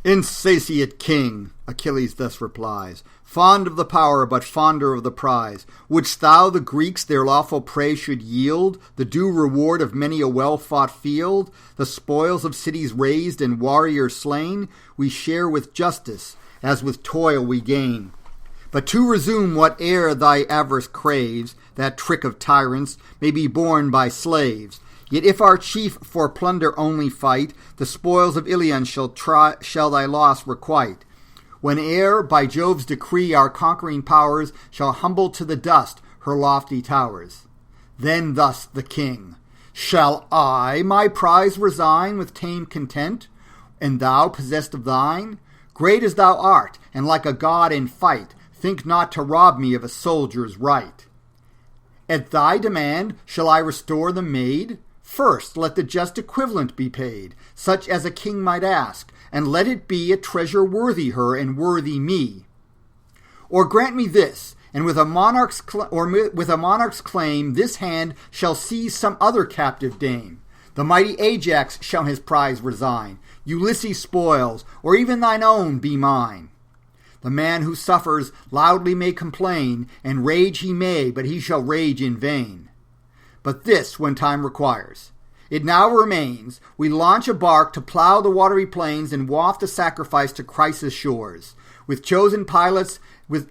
Insatiate king, Achilles thus replies, fond of the power, but fonder of the prize, wouldst thou the Greeks their lawful prey should yield, the due reward of many a well-fought field, the spoils of cities razed and warriors slain, we share with justice, as with toil we gain. But to resume whate'er thy avarice craves, that trick of tyrants may be borne by slaves. Yet if our chief for plunder only fight, the spoils of Iliad shall thy loss requite. Whene'er by Jove's decree our conquering powers shall humble to the dust her lofty towers. Then thus the king, shall I my prize resign with tame content, and thou possessed of thine? Great as thou art, and like a god in fight, think not to rob me of a soldier's right. At thy demand shall I restore the maid? First, let the just equivalent be paid, such as a king might ask, and let it be a treasure worthy her and worthy me. Or grant me this, and with a monarch's claim, this hand shall seize some other captive dame. The mighty Ajax shall his prize resign, Ulysses' spoils, or even thine own be mine. The man who suffers loudly may complain, and rage he may, but he shall rage in vain. But this when time requires. It now remains, we launch a bark to plow the watery plains and waft a sacrifice to Chrysa's shores, with chosen pilots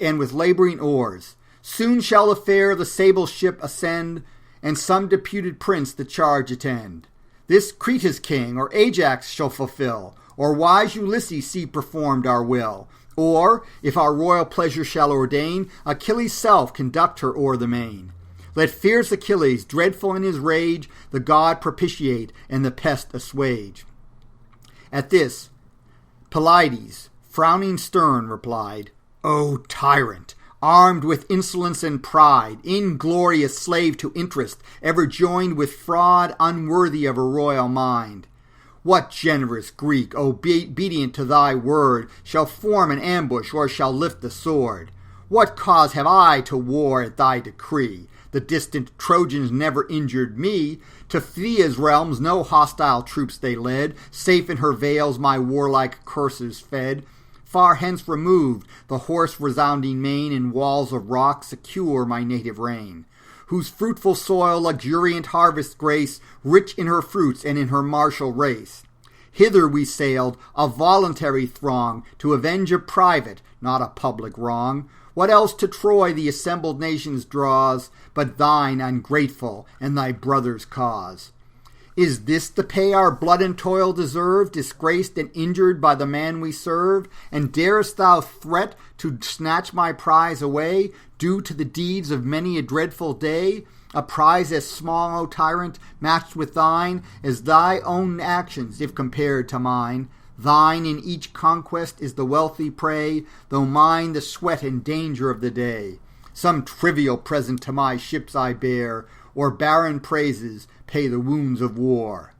and with laboring oars. Soon shall the fare the sable ship ascend, and some deputed prince the charge attend. This Creta's king or Ajax shall fulfill, or wise Ulysses see performed our will. Or, if our royal pleasure shall ordain, Achilles' self conduct her o'er the main. Let fierce Achilles, dreadful in his rage, the god propitiate and the pest assuage. At this, Pelides, frowning stern, replied, O tyrant, armed with insolence and pride, inglorious slave to interest, ever joined with fraud unworthy of a royal mind. What generous Greek, obedient to thy word, shall form an ambush or shall lift the sword? What cause have I to war at thy decree? The distant Trojans never injured me. To Phthia's realms no hostile troops they led. Safe in her vales my warlike coursers fed. Far hence removed, the hoarse resounding main and walls of rock secure my native reign. Whose fruitful soil luxuriant harvest grace, rich in her fruits and in her martial race. Hither we sailed, a voluntary throng, to avenge a private, not a public wrong. What else to Troy the assembled nations draws, but thine ungrateful and thy brother's cause? Is this the pay our blood and toil deserve, disgraced and injured by the man we serve? And darest thou threat to snatch my prize away, due to the deeds of many a dreadful day? A prize as small, O tyrant, matched with thine, as thy own actions, if compared to mine. Thine in each conquest is the wealthy prey, though mine the sweat and danger of the day. Some trivial present to my ships I bear, or barren praises pay the wounds of war.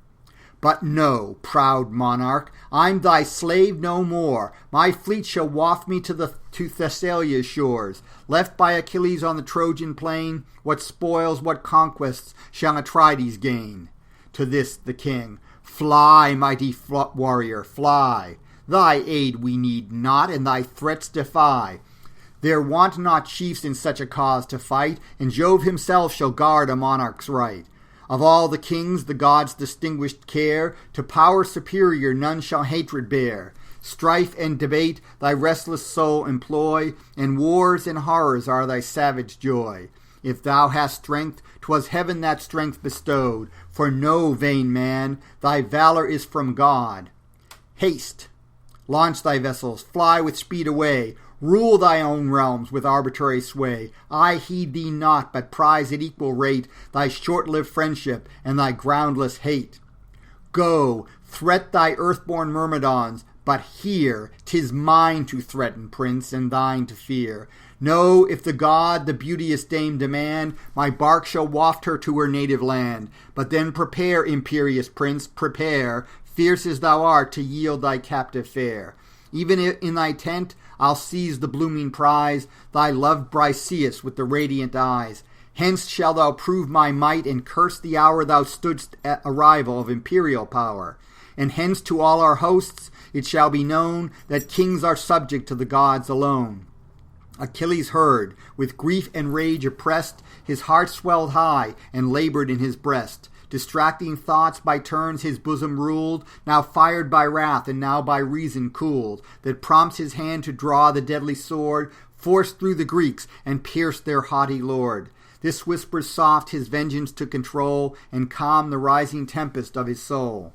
But no, proud monarch, I'm thy slave no more. My fleet shall waft me to Thessalia's shores. Left by Achilles on the Trojan plain, what spoils, what conquests shall Atrides gain? To this the king, fly, mighty warrior, fly. Thy aid we need not, and thy threats defy. There want not chiefs in such a cause to fight, and Jove himself shall guard a monarch's right. Of all the kings the gods' distinguished care, to power superior none shall hatred bear. Strife and debate thy restless soul employ, and wars and horrors are thy savage joy. If thou hast strength, 'twas heaven that strength bestowed, for know, vain man, thy valor is from God. Haste, launch thy vessels, fly with speed away, rule thy own realms with arbitrary sway. I heed thee not, but prize at equal rate thy short-lived friendship and thy groundless hate. Go, threat thy earth-born Myrmidons, but here 'tis mine to threaten, prince, and thine to fear. Know, if the god the beauteous dame demand, my bark shall waft her to her native land. But then prepare, imperious prince, prepare, fierce as thou art, to yield thy captive fair. Even in thy tent I'll seize the blooming prize, thy loved Briseis with the radiant eyes. Hence shalt thou prove my might, and curse the hour thou stoodst at arrival of imperial power. And hence to all our hosts, it shall be known that kings are subject to the gods alone. Achilles heard, with grief and rage oppressed, his heart swelled high and labored in his breast. Distracting thoughts by turns his bosom ruled, now fired by wrath and now by reason cooled, that prompts his hand to draw the deadly sword, forced through the Greeks and pierced their haughty lord. This whispers soft his vengeance to control and calm the rising tempest of his soul.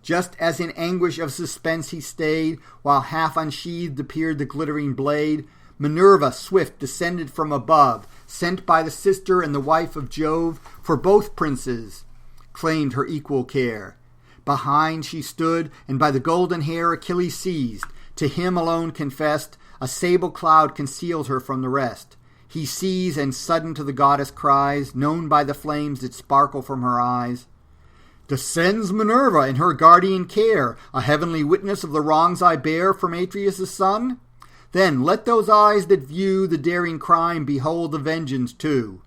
Just as in anguish of suspense he stayed, while half unsheathed appeared the glittering blade, Minerva swift descended from above, sent by the sister and the wife of Jove, for both princes claimed her equal care. Behind she stood, and by the golden hair Achilles seized, to him alone confessed, a sable cloud concealed her from the rest. He sees, and sudden to the goddess cries, known by the flames that sparkle from her eyes, "Descends Minerva in her guardian care, a heavenly witness of the wrongs I bear from Atreus' son? Then let those eyes that view the daring crime behold the vengeance too."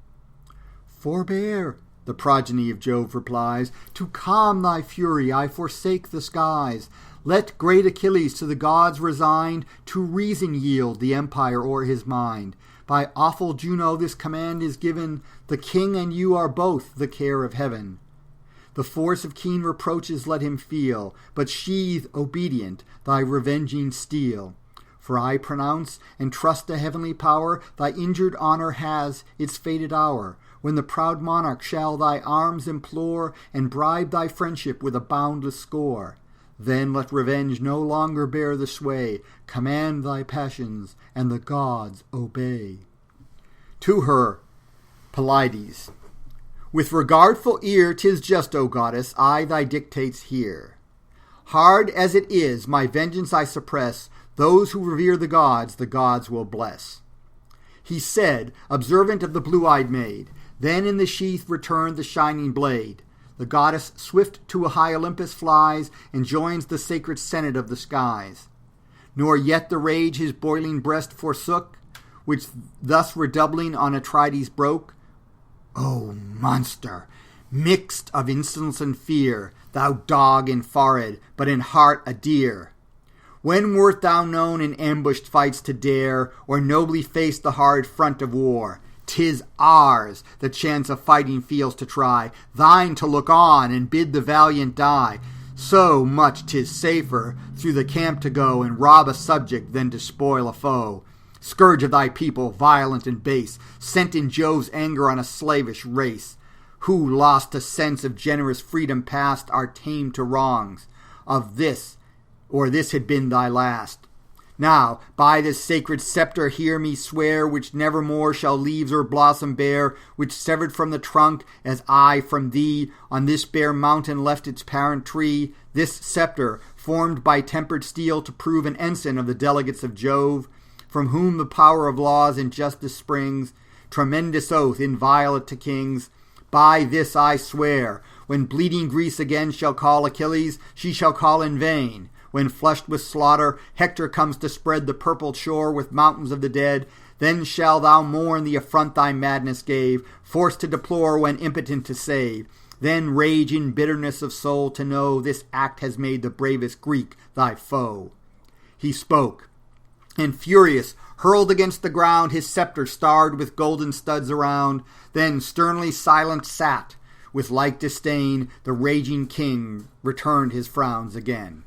"Forbear," the progeny of Jove replies, "to calm thy fury I forsake the skies. Let great Achilles to the gods resigned, to reason yield the empire o'er his mind. By awful Juno this command is given, the king and you are both the care of heaven. The force of keen reproaches let him feel, but sheathe, obedient, thy revenging steel. For I pronounce and trust the heavenly power, thy injured honor has its fated hour, when the proud monarch shall thy arms implore, and bribe thy friendship with a boundless score. Then let revenge no longer bear the sway, command thy passions, and the gods obey." To her, Pylades, "With regardful ear 'tis just, O goddess, I thy dictates hear. Hard as it is, my vengeance I suppress, those who revere the gods will bless." He said, observant of the blue-eyed maid. Then in the sheath returned the shining blade. The goddess swift to a high Olympus flies, and joins the sacred senate of the skies. Nor yet the rage his boiling breast forsook, which thus redoubling on Atrides broke. "O monster, mixed of insolence and fear, thou dog in forehead, but in heart a deer! When wert thou known in ambushed fights to dare, or nobly face the hard front of war? 'Tis ours the chance of fighting fields to try, thine to look on and bid the valiant die. So much 'tis safer through the camp to go and rob a subject than to spoil a foe. Scourge of thy people, violent and base, sent in Jove's anger on a slavish race, who, lost to sense of generous freedom past, are tamed to wrongs. Of this, or this had been thy last. Now, by this sacred scepter hear me swear, which nevermore shall leaves or blossom bear, which severed from the trunk, as I from thee, on this bare mountain left its parent tree, this scepter, formed by tempered steel to prove an ensign of the delegates of Jove, from whom the power of laws and justice springs, tremendous oath, inviolate to kings. By this I swear, when bleeding Greece again shall call Achilles, she shall call in vain. When flushed with slaughter, Hector comes to spread the purpled shore with mountains of the dead, then shall thou mourn the affront thy madness gave, forced to deplore when impotent to save. Then rage in bitterness of soul to know this act has made the bravest Greek thy foe." He spoke, and furious hurled against the ground his scepter starred with golden studs around, then sternly silent sat. With like disdain the raging king returned his frowns again.